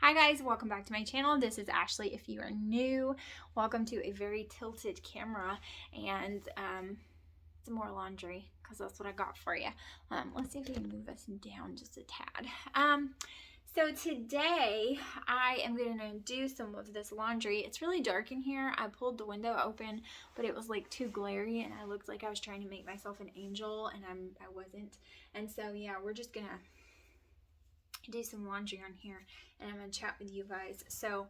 Hi guys, welcome back to my channel. This is Ashley. If you are new, welcome to a very tilted camera and some more laundry because that's what I got for you. Let's see if we can move us down just a tad. So today I am going to do some of this laundry. It's really dark in here. I pulled the window open, but it was like too glary and I looked like I was trying to make myself an angel and I wasn't. And so yeah, we're just gonna do some laundry on here and I'm gonna chat with you guys. So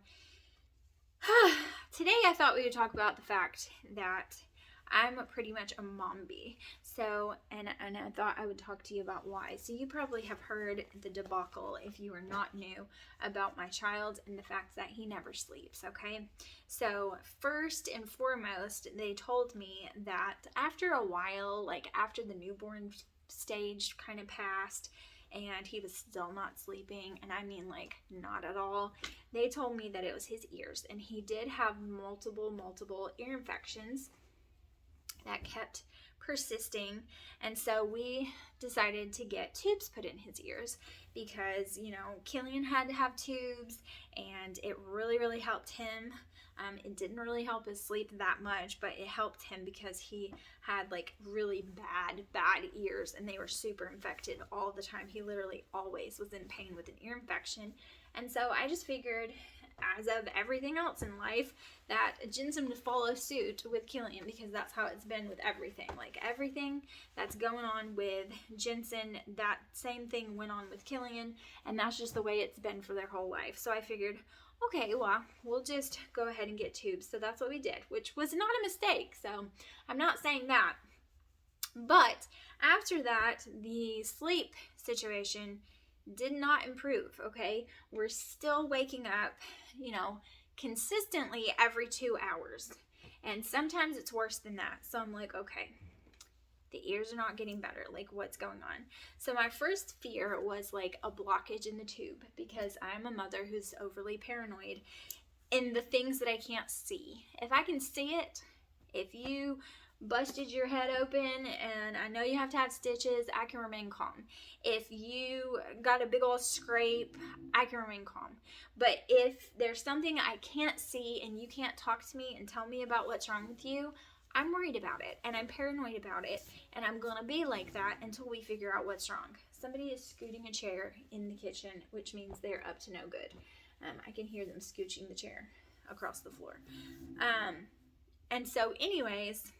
today I thought we would talk about the fact that I'm pretty much a MOMBIE. So, and I thought I would talk to you about why. So you probably have heard the debacle, if you are not new, about my child and the fact that he never sleeps, okay? So first and foremost, they told me that after a while, like after the newborn stage kind of passed, and he was still not sleeping, and I mean like not at all, they told me that it was his ears, and he did have multiple ear infections that kept persisting. And so we decided to get tubes put in his ears because, you know, Killian had to have tubes and it really helped him. It didn't really help his sleep that much, but it helped him because he had like really bad ears and they were super infected all the time. He literally always was in pain with an ear infection. And so I just figured, as of everything else in life, that Jensen would follow suit with Killian because that's how it's been with everything. Like everything that's going on with Jensen, that same thing went on with Killian, and that's just the way it's been for their whole life. So I figured, okay, well, we'll just go ahead and get tubes. So that's what we did, which was not a mistake. So I'm not saying that. But after that, the sleep situation did not improve, okay? We're still waking up, you know, consistently every 2 hours. And sometimes it's worse than that. So I'm like, okay, the ears are not getting better. Like, what's going on? So my first fear was like a blockage in the tube because I'm a mother who's overly paranoid in the things that I can't see. If I can see it, if you busted your head open and I know you have to have stitches, I can remain calm. If you got a big old scrape, I can remain calm. But if there's something I can't see and you can't talk to me and tell me about what's wrong with you, I'm worried about it and I'm paranoid about it, and I'm gonna be like that until we figure out what's wrong. Somebody is scooting a chair in the kitchen, which means they're up to no good. I can hear them scooching the chair across the floor. And so anyways,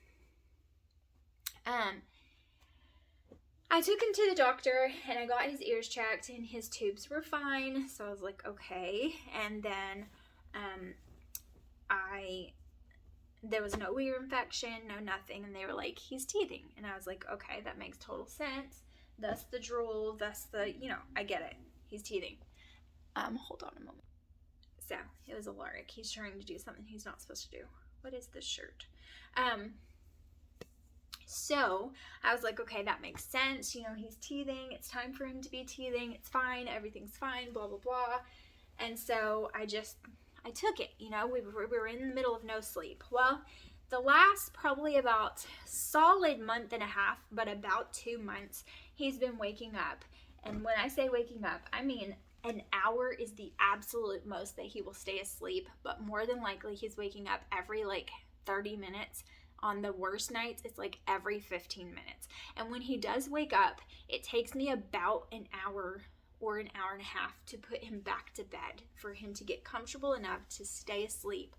I took him to the doctor and I got his ears checked and his tubes were fine. So I was like, okay. And then there was no ear infection, no nothing. And they were like, he's teething. And I was like, okay, that makes total sense. Thus the drool, thus the, you know, I get it. He's teething. Hold on a moment. So it was Alaric. He's trying to do something he's not supposed to do. What is this shirt? So I was like, okay, that makes sense. You know, he's teething. It's time for him to be teething. It's fine. Everything's fine, blah, blah, blah. And so I took it, you know, we were in the middle of no sleep. Well, the last probably about solid month and a half, but about 2 months, he's been waking up. And when I say waking up, I mean an hour is the absolute most that he will stay asleep, but more than likely he's waking up every like 30 minutes. On the worst nights, it's like every 15 minutes. And when he does wake up, it takes me about an hour or an hour and a half to put him back to bed for him to get comfortable enough to stay asleep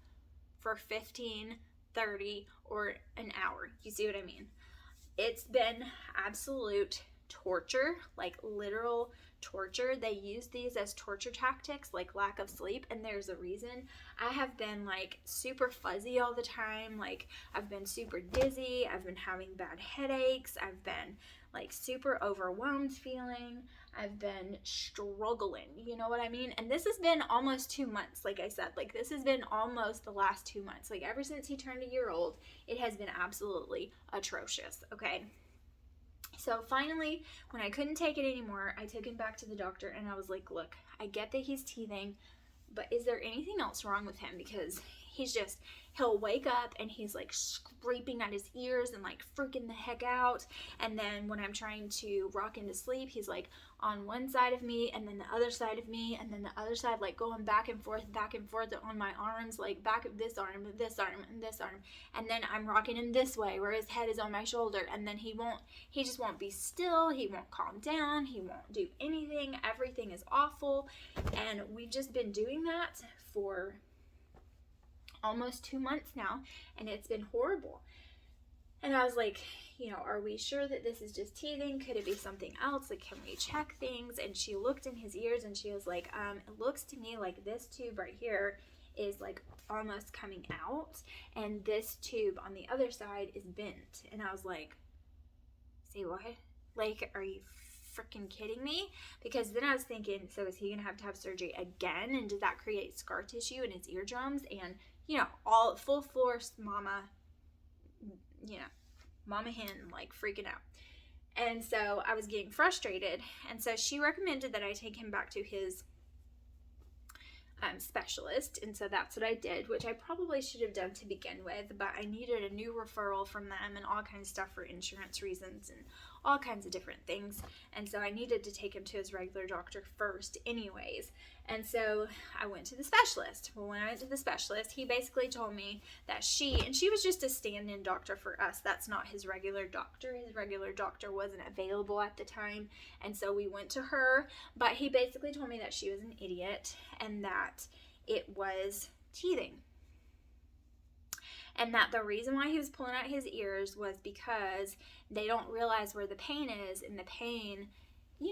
for 15, 30, or an hour. You see what I mean? It's been absolute torture, like literal torture. They use these as torture tactics, like lack of sleep, and there's a reason. I have been like super fuzzy all the time. Like I've been super dizzy. I've been having bad headaches. I've been like super overwhelmed feeling. I've been struggling, you know what I mean? And this has been almost 2 months. Like I said, like this has been almost the last 2 months. Like ever since he turned a year old, it has been absolutely atrocious. Okay. So finally, when I couldn't take it anymore, I took him back to the doctor and I was like, look, I get that he's teething, but is there anything else wrong with him? Because he'll wake up and he's like scraping at his ears and like freaking the heck out. And then when I'm trying to rock him to sleep, he's like on one side of me and then the other side of me and then the other side, like going back and forth on my arms, like back of this arm and this arm and this arm. And then I'm rocking him this way where his head is on my shoulder, and then he just won't be still. He won't calm down. He won't do anything. Everything is awful. And we've just been doing that for almost 2 months now, and it's been horrible. And I was like, are we sure that this is just teething? Could it be something else? Like, can we check things? And she looked in his ears and she was like, it looks to me like this tube right here is like almost coming out, and this tube on the other side is bent. And I was like, say what? Like, are you freaking kidding me? Because then I was thinking, so is he gonna have to have surgery again? And does that create scar tissue in his eardrums? And all full force mama hen, like freaking out. And so I was getting frustrated. And so she recommended that I take him back to his specialist. And so that's what I did, which I probably should have done to begin with, but I needed a new referral from them and all kinds of stuff for insurance reasons and all kinds of different things. And so I needed to take him to his regular doctor first anyways. And so I went to the specialist. Well, when I went to the specialist, he basically told me that she was just a stand-in doctor for us. That's not his regular doctor. His regular doctor wasn't available at the time. And so we went to her, but he basically told me that she was an idiot and that it was teething. And that the reason why he was pulling out his ears was because they don't realize where the pain is, and the pain, when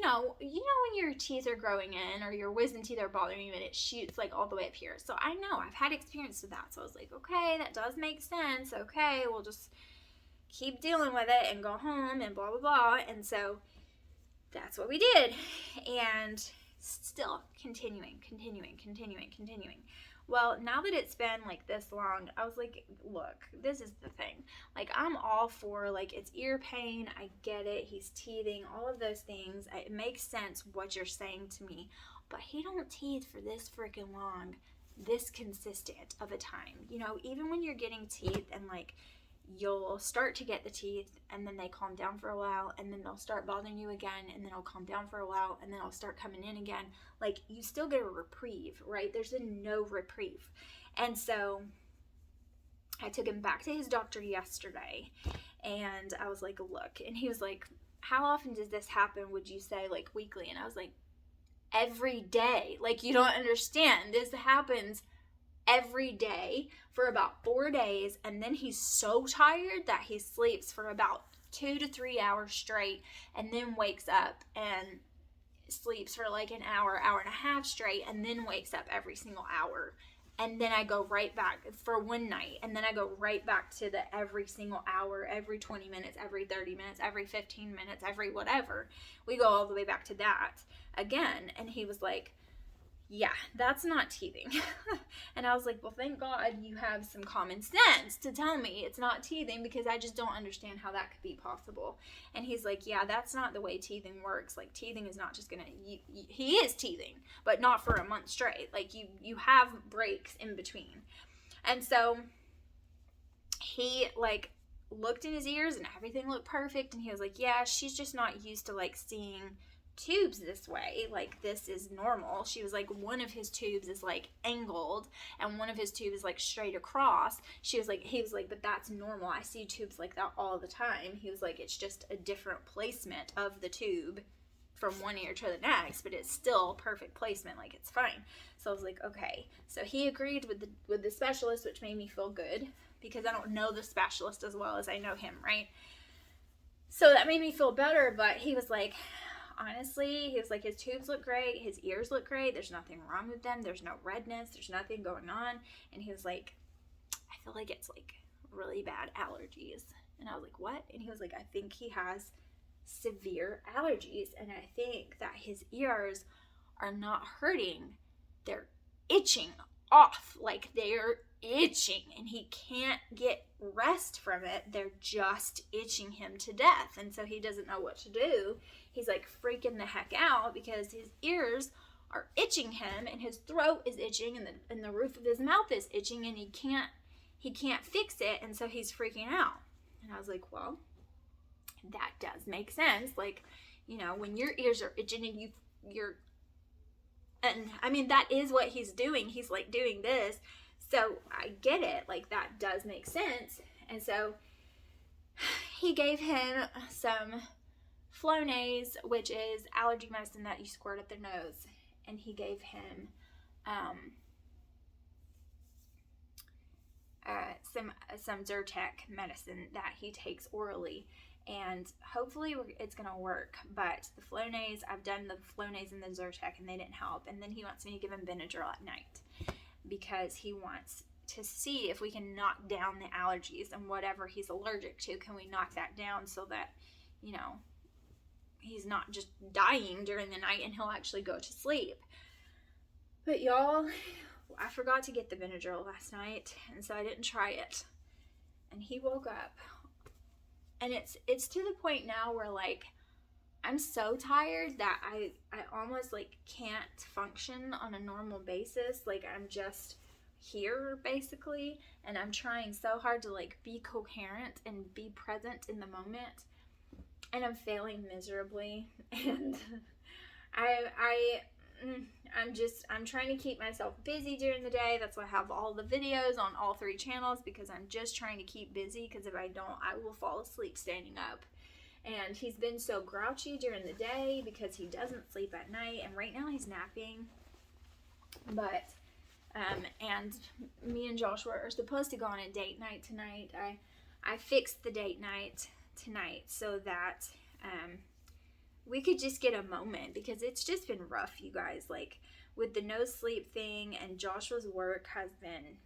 your teeth are growing in or your wisdom teeth are bothering you and it shoots like all the way up here. So I know, I've had experience with that. So I was like, okay, that does make sense. Okay, we'll just keep dealing with it and go home and blah, blah, blah. And so that's what we did. And still continuing. Well, now that it's been like this long, I was like, look, this is the thing. Like, I'm all for, like, it's ear pain. I get it. He's teething, all of those things. It makes sense what you're saying to me. But he don't teeth for this freaking long, this consistent of a time. Even when you're getting teeth and, like, you'll start to get the teeth and then they calm down for a while and then they'll start bothering you again and then it'll calm down for a while and then it'll start coming in again. Like, you still get a reprieve, right? There's been no reprieve. And so I took him back to his doctor yesterday and I was like, look, and he was like, how often does this happen, would you say, like weekly? And I was like, every day. Like, you don't understand. This happens every day for about 4 days, and then he's so tired that he sleeps for about 2 to 3 hours straight and then wakes up and sleeps for like an hour and a half straight and then wakes up every single hour. And then I go right back for one night, and then I go right back to the every single hour, every 20 minutes, every 30 minutes, every 15 minutes, every whatever. We go all the way back to that again. And he was like, yeah, that's not teething. And I was like, well, thank God you have some common sense to tell me it's not teething, because I just don't understand how that could be possible. And he's like, yeah, that's not the way teething works. Like, teething is not just gonna, he is teething, but not for a month straight. Like, you have breaks in between. And so he like looked in his ears and everything looked perfect. And he was like, yeah, she's just not used to like seeing tubes this way. Like, this is normal. She was like, one of his tubes is like angled and one of his tubes is like straight across. He was like, but that's normal. I see tubes like that all the time. He was like, it's just a different placement of the tube from one ear to the next, but it's still perfect placement. Like, it's fine. So I was like, okay. So he agreed with the specialist, which made me feel good, because I don't know the specialist as well as I know him, right? So that made me feel better. But he was like, honestly, he was like, his tubes look great, his ears look great, there's nothing wrong with them, there's no redness, there's nothing going on. And he was like, I feel like it's like really bad allergies. And I was like, what? And he was like, I think he has severe allergies, and I think that his ears are not hurting, they're itching off. Like, they're itching and he can't get rest from it. They're just itching him to death. And so he doesn't know what to do. He's like freaking the heck out because his ears are itching him, and his throat is itching, and the roof of his mouth is itching, and he can't fix it, and so he's freaking out. And I was like, well, that does make sense. Like, you know, when your ears are itching and and I mean, that is what he's doing. He's like doing this. So I get it. Like, that does make sense. And so he gave him some Flonase, which is allergy medicine that you squirt up their nose. And he gave him some Zyrtec medicine that he takes orally, and hopefully it's gonna work. But the Flonase, I've done the Flonase and the Zyrtec, and they didn't help. And then he wants me to give him Benadryl at night because he wants to see if we can knock down the allergies and whatever he's allergic to. Can we knock that down so that, you know, he's not just dying during the night and he'll actually go to sleep. But y'all, I forgot to get the Benadryl last night, and so I didn't try it. And he woke up, and it's to the point now where, like, I'm so tired that I almost, like, can't function on a normal basis. Like, I'm just here, basically, and I'm trying so hard to, like, be coherent and be present in the moment, and I'm failing miserably. And I'm trying to keep myself busy during the day. That's why I have all the videos on all 3 channels, because I'm just trying to keep busy, because if I don't, I will fall asleep standing up. And he's been so grouchy during the day because he doesn't sleep at night, and right now he's napping. But and me and Joshua are supposed to go on a date night tonight. I fixed the date night tonight so that we could just get a moment, because it's just been rough, you guys. Like, with the no sleep thing, and Joshua's work has been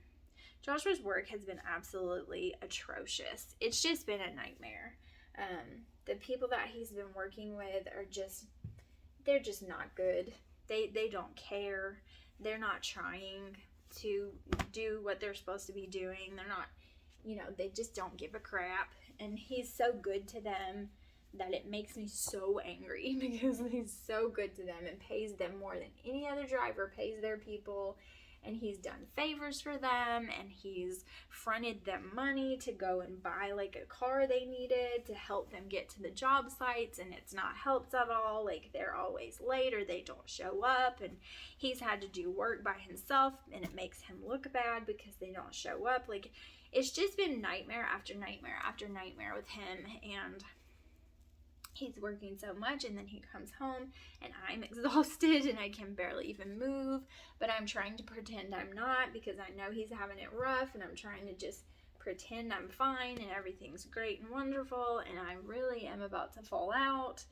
absolutely atrocious. It's just been a nightmare. The people that he's been working with are they're just not good. They don't care. They're not trying to do what they're supposed to be doing. They're not, you know, they just don't give a crap. And he's so good to them that it makes me so angry, because he's so good to them and pays them more than any other driver pays their people. And he's done favors for them, and he's fronted them money to go and buy, like, a car they needed to help them get to the job sites, and it's not helped at all. Like, they're always late, or they don't show up, and he's had to do work by himself, and it makes him look bad because they don't show up. Like, it's just been nightmare after nightmare after nightmare with him, and he's working so much, and then he comes home and I'm exhausted and I can barely even move, but I'm trying to pretend I'm not, because I know he's having it rough, and I'm trying to just pretend I'm fine and everything's great and wonderful, and I really am about to fall out.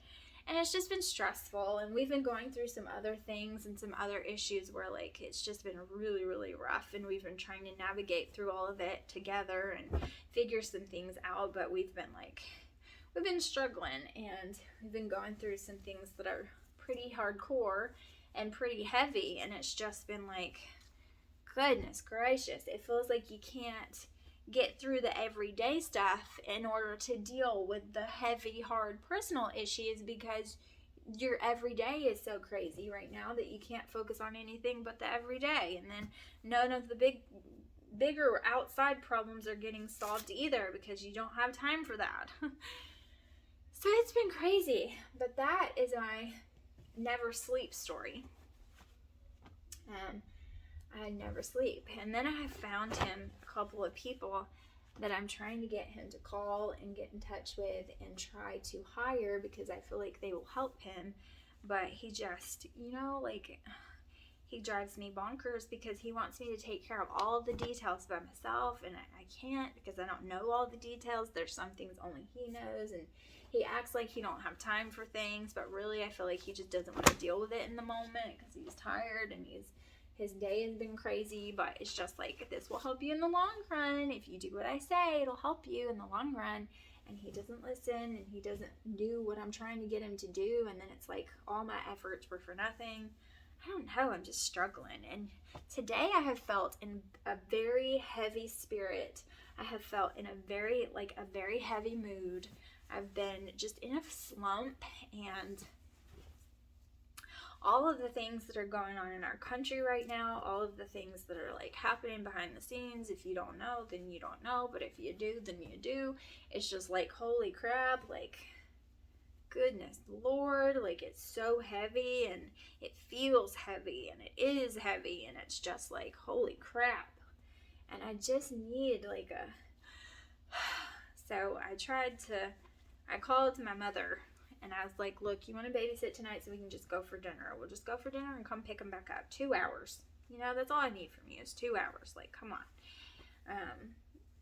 And it's just been stressful, and we've been going through some other things and some other issues where, like, it's just been really, really rough, and we've been trying to navigate through all of it together and figure some things out. But we've been struggling, and we've been going through some things that are pretty hardcore and pretty heavy, and it's just been like, goodness gracious, it feels like you can't get through the everyday stuff in order to deal with the heavy, hard personal issues, because your everyday is so crazy right now that you can't focus on anything but the everyday, and then none of the bigger outside problems are getting solved either, because you don't have time for that. So it's been crazy, but that is my never sleep story. I never sleep. And then I found him a couple of people that I'm trying to get him to call and get in touch with and try to hire, because I feel like they will help him. But he just, you know, like, he drives me bonkers, because he wants me to take care of all of the details by myself, and I can't, because I don't know all the details. There's some things only he knows, and he acts like he don't have time for things, but really I feel like he just doesn't want to deal with it in the moment, because he's tired and his day has been crazy. But it's just like, this will help you in the long run. If you do what I say, it'll help you in the long run. And he doesn't listen, and he doesn't do what I'm trying to get him to do, and then it's like all my efforts were for nothing. I don't know, I'm just struggling. And today I have felt in a very heavy spirit. I have felt in a very heavy mood. I've been just in a slump, and all of the things that are going on in our country right now, all of the things that are like happening behind the scenes. If you don't know, then you don't know, but if you do, then you do. It's just like, holy crap, like, goodness Lord, like, it's so heavy, and it feels heavy, and it is heavy, and it's just like, holy crap. And I just need like a so I called my mother, and I was like, look, you want to babysit tonight so we can just go for dinner? We'll just go for dinner and come pick them back up. 2 hours. You know, that's all I need from you is 2 hours. Like, come on.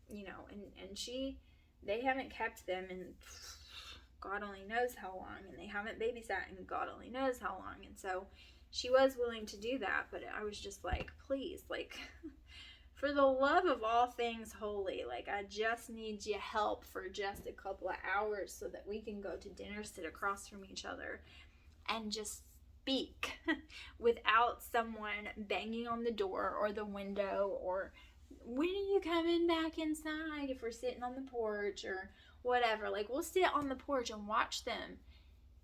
You know, and they haven't kept them in God only knows how long, and they haven't babysat in God only knows how long. And so she was willing to do that, but I was just like, please, like, for the love of all things holy, like, I just need your help for just a couple of hours so that we can go to dinner, sit across from each other, and just speak without someone banging on the door or the window, or when are you coming back inside, if we're sitting on the porch or whatever. Like, we'll sit on the porch and watch them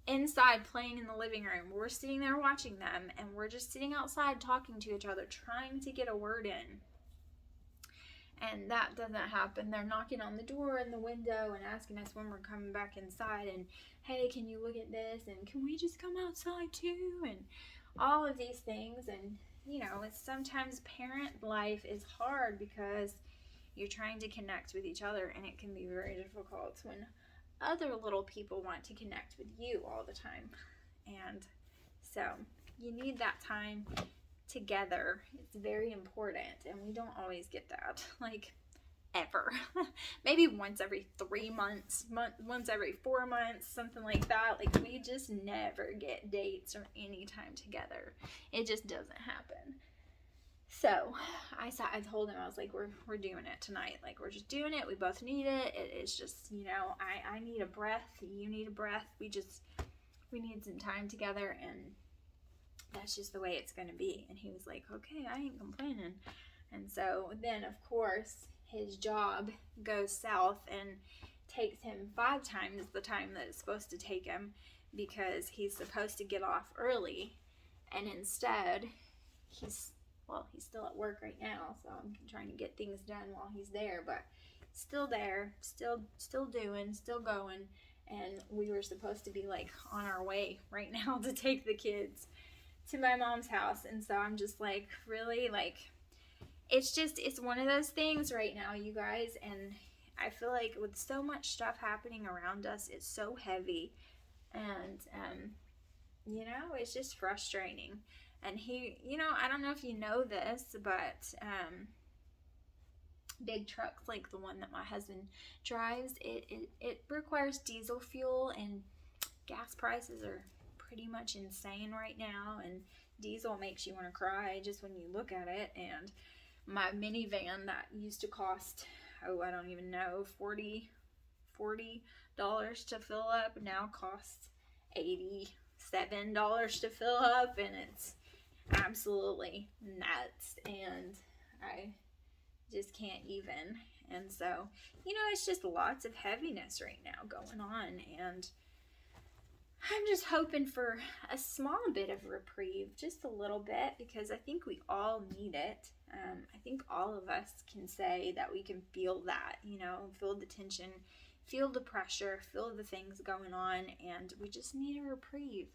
inside playing in the living room. We're sitting there watching them, and we're just sitting outside talking to each other, trying to get a word in. And that doesn't happen. They're knocking on the door and the window and asking us when we're coming back inside, and hey, can you look at this, and can we just come outside too, and all of these things. And you know, it's sometimes parent life is hard because you're trying to connect with each other, and it can be very difficult when other little people want to connect with you all the time. And so you need that time together. It's very important, and we don't always get that, like, ever. Maybe once every 3 months, once every 4 months, something like that. Like, we just never get dates or any time together. It just doesn't happen. So I told him, I was like, we're doing it tonight. Like, we're just doing it. We both need it. It's just, you know, I need a breath. You need a breath. We need some time together, and that's just the way it's going to be. And he was like, okay, I ain't complaining. And so then, of course, his job goes south and takes him 5 times the time that it's supposed to take him, because he's supposed to get off early, and instead he's still at work right now, so I'm trying to get things done while he's there, but still there, still doing, still going. And we were supposed to be like on our way right now to take the kids to my mom's house. And so I'm just like, really, like, it's one of those things right now, you guys. And I feel like with so much stuff happening around us, it's so heavy, and you know, it's just frustrating. And he, you know, I don't know if you know this, but big trucks like the one that my husband drives, it requires diesel fuel, and gas prices are pretty much insane right now, and diesel makes you want to cry just when you look at it. And my minivan that used to cost, I don't even know, $40 to fill up, now costs $87 to fill up, and it's absolutely nuts, and I just can't even. And so, you know, it's just lots of heaviness right now going on, and I'm just hoping for a small bit of reprieve, just a little bit, because I think we all need it. I think all of us can say that we can feel that, you know, feel the tension, feel the pressure, feel the things going on, and we just need a reprieve.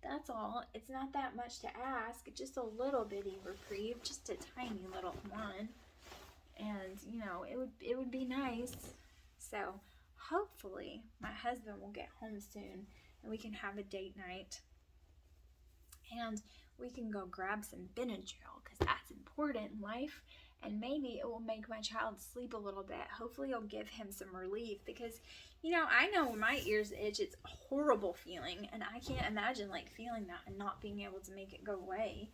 That's all. It's not that much to ask, just a little bitty reprieve, just a tiny little one. And, you know, it would be nice. So hopefully my husband will get home soon, and we can have a date night, and we can go grab some Benadryl, because that's important in life, and maybe it will make my child sleep a little bit. Hopefully it'll give him some relief, because, you know, I know when my ears itch, it's a horrible feeling, and I can't imagine, like, feeling that and not being able to make it go away.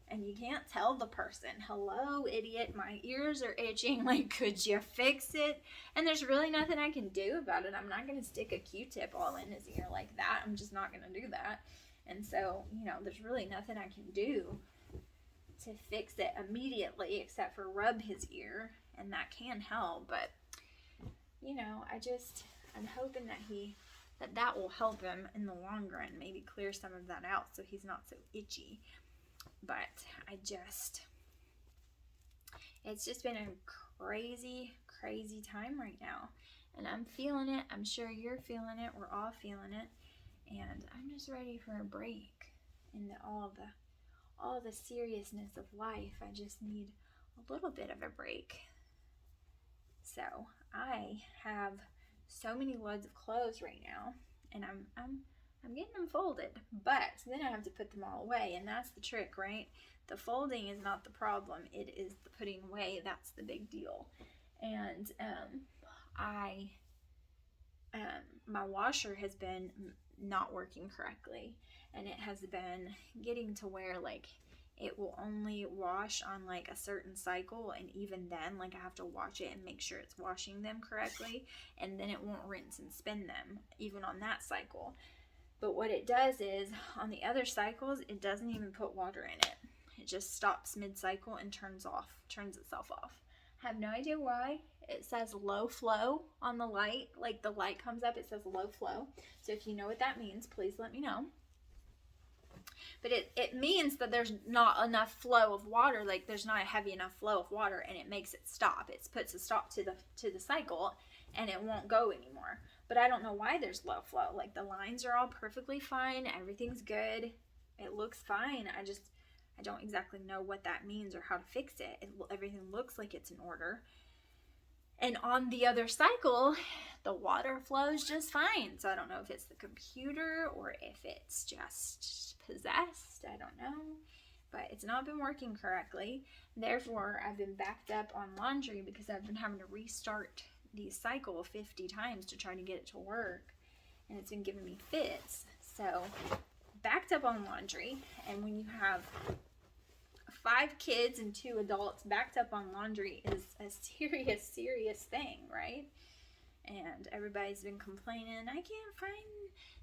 And you can't tell the person, hello, idiot, my ears are itching, like, could you fix it? And there's really nothing I can do about it. I'm not going to stick a Q-tip all in his ear like that. I'm just not going to do that. And so, you know, there's really nothing I can do to fix it immediately except for rub his ear, and that can help. But, you know, I'm hoping that he that will help him in the long run, maybe clear some of that out so he's not so itchy. But it's just been a crazy time right now, and I'm feeling it. I'm sure you're feeling it. We're all feeling it, and I'm just ready for a break in all the seriousness of life. I just need a little bit of a break. So I have so many loads of clothes right now, and I'm getting them folded, but then I have to put them all away, and that's the trick, right? The folding is not the problem, it is the putting away that's the big deal. And my washer has been not working correctly, and it has been getting to where like it will only wash on like a certain cycle, and even then like I have to watch it and make sure it's washing them correctly, and then it won't rinse and spin them even on that cycle. But what it does is on the other cycles it doesn't even put water in it. It just stops mid-cycle and turns itself off. I have no idea why. It says low flow on the light. Like the light comes up, it says low flow. So if you know what that means, please let me know. But it means that there's not enough flow of water, like there's not a heavy enough flow of water, and it makes it stop. It puts a stop to the cycle, and it won't go anymore. But I don't know why there's low flow. Like the lines are all perfectly fine, everything's good, it looks fine. I don't exactly know what that means or how to fix it. Everything looks like it's in order. And on the other cycle, the water flows just fine. So I don't know if it's the computer or if it's just possessed. I don't know. But it's not been working correctly. Therefore, I've been backed up on laundry because I've been having to restart the cycle 50 times to try to get it to work. And it's been giving me fits. So, backed up on laundry. And when you have 5 kids and 2 adults, backed up on laundry is a serious thing, right? And everybody's been complaining, I can't find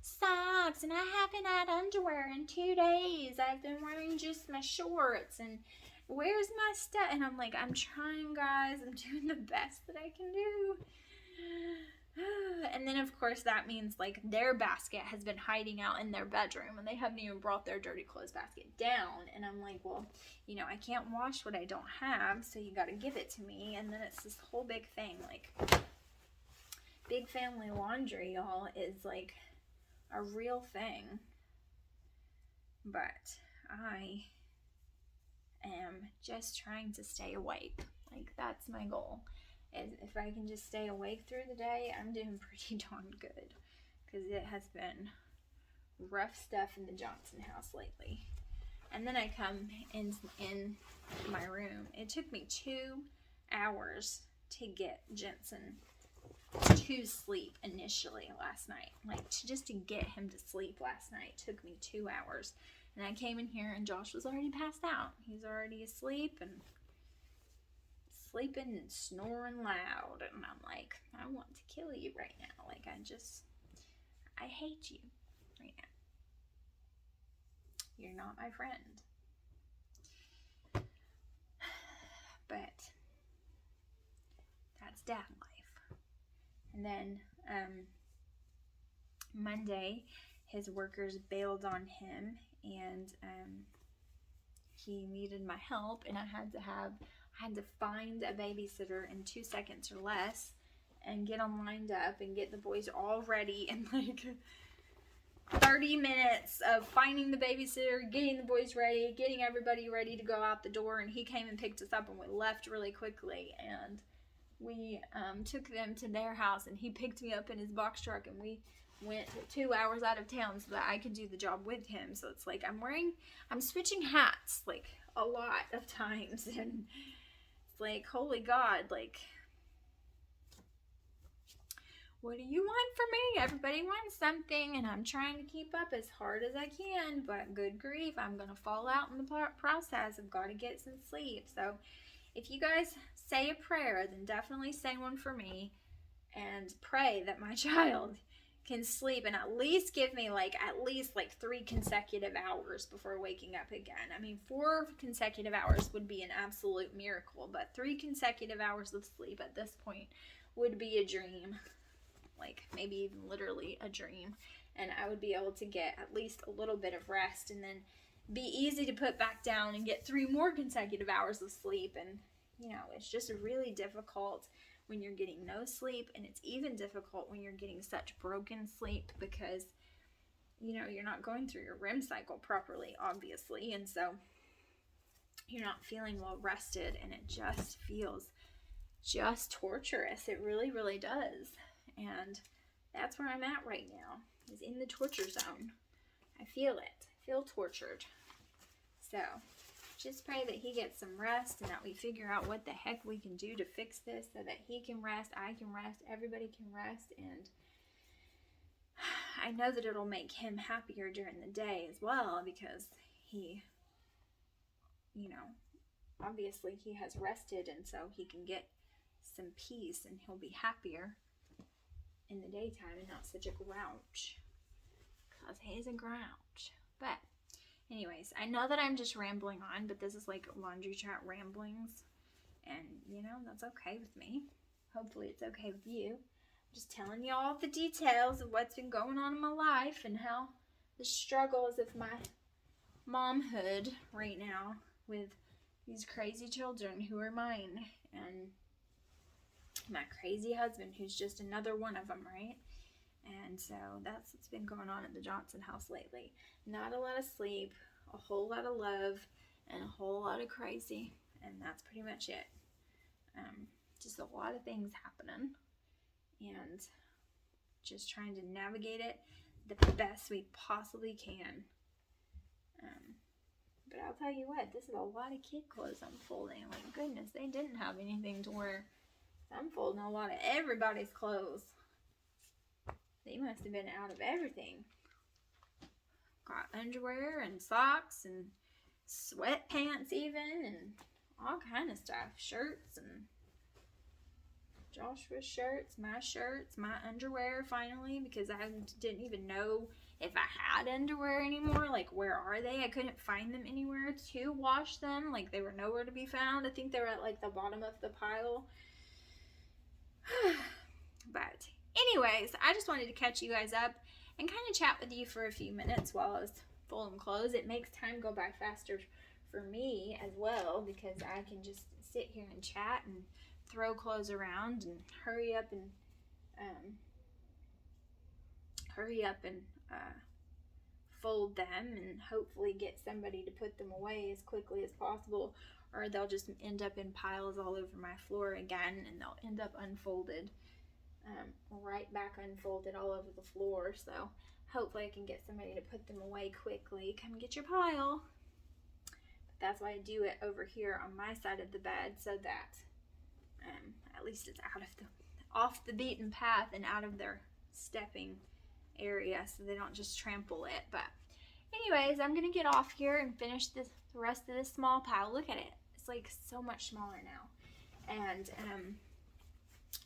socks and I haven't had underwear in 2 days. I've been wearing just my shorts, and where's my stuff? And I'm like, I'm trying, guys. I'm doing the best that I can do. And then of course that means like their basket has been hiding out in their bedroom, and they haven't even brought their dirty clothes basket down. And I'm like, well, you know, I can't wash what I don't have, so you got to give it to me. And then it's this whole big thing. Like, big family laundry, y'all, is like a real thing. But I am just trying to stay awake. Like, that's my goal. If I can just stay awake through the day, I'm doing pretty darn good. Because it has been rough stuff in the Johnson house lately. And then I come in my room. It took me 2 hours to get Jensen to sleep initially last night. Like, just to get him to sleep last night took me 2 hours. And I came in here and Josh was already passed out. He's already asleep and sleeping and snoring loud. And I'm like, I want to kill you right now. Like, I hate you right now. You're not my friend. But that's dad life. And then Monday, his workers bailed on him, and he needed my help, and I had to find a babysitter in 2 seconds or less and get them lined up and get the boys all ready in like 30 minutes of finding the babysitter, getting the boys ready, getting everybody ready to go out the door. And he came and picked us up, and we left really quickly, and we took them to their house, and he picked me up in his box truck, and we went 2 hours out of town so that I could do the job with him. So it's like I'm switching hats like a lot of times, and it's like, holy God, like, what do you want from me? Everybody wants something, and I'm trying to keep up as hard as I can, but good grief, I'm gonna fall out in the process. I've got to get some sleep. So if you guys say a prayer, then definitely say one for me, and pray that my child can sleep and at least give me at least 3 consecutive hours before waking up again. I mean, 4 consecutive hours would be an absolute miracle, but 3 consecutive hours of sleep at this point would be a dream. like maybe even literally a dream. And I would be able to get at least a little bit of rest and then be easy to put back down and get 3 more consecutive hours of sleep. And, you know, it's just really difficult when you're getting no sleep, and it's even difficult when you're getting such broken sleep because, you know, you're not going through your REM cycle properly, obviously, and so you're not feeling well rested, and it just feels just torturous. It really, really does. And that's where I'm at right now, is in the torture zone. I feel it. I feel tortured. So just pray that he gets some rest and that we figure out what the heck we can do to fix this so that he can rest, I can rest, everybody can rest. And I know that it'll make him happier during the day as well, because he, you know, obviously he has rested, and so he can get some peace and he'll be happier in the daytime and not such a grouch, because he's a grouch. But anyways, I know that I'm just rambling on, but this is like laundry chat ramblings, and you know, that's okay with me. Hopefully it's okay with you. I'm just telling you all the details of what's been going on in my life and how the struggles of my momhood right now with these crazy children who are mine, and my crazy husband who's just another one of them, right? And so that's what's been going on at the Johnson house lately. Not a lot of sleep, a whole lot of love, and a whole lot of crazy. And that's pretty much it. Just a lot of things happening. And just trying to navigate it the best we possibly can. But I'll tell you what, this is a lot of kid clothes I'm folding. Like, goodness, they didn't have anything to wear. I'm folding a lot of everybody's clothes. They must have been out of everything. Got underwear and socks and sweatpants even, and all kind of stuff. Shirts and Joshua's shirts, my underwear finally, because I didn't even know if I had underwear anymore. Like, where are they? I couldn't find them anywhere to wash them. Like, they were nowhere to be found. I think they were at like the bottom of the pile. But anyways, I just wanted to catch you guys up and kind of chat with you for a few minutes while I was folding clothes. It makes time go by faster for me as well, because I can just sit here and chat and throw clothes around and hurry up and fold them and hopefully get somebody to put them away as quickly as possible, or they'll just end up in piles all over my floor again, and they'll end up unfolded, right back unfolded all over the floor. So hopefully I can get somebody to put them away quickly. Come get your pile. But that's why I do it over here on my side of the bed, so that at least it's off the beaten path and out of their stepping area, so they don't just trample it. But anyways, I'm gonna get off here and finish the rest of this small pile. Look at it, it's like so much smaller now. And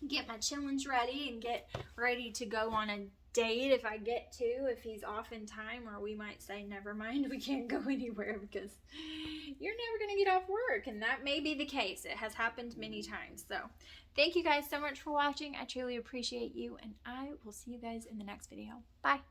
get my chillins ready and get ready to go on a date if I get to, if he's off in time, or we might say never mind, we can't go anywhere because you're never gonna get off work. And that may be the case. It has happened many times. So thank you guys so much for watching. I truly appreciate you, and I will see you guys in the next video. Bye.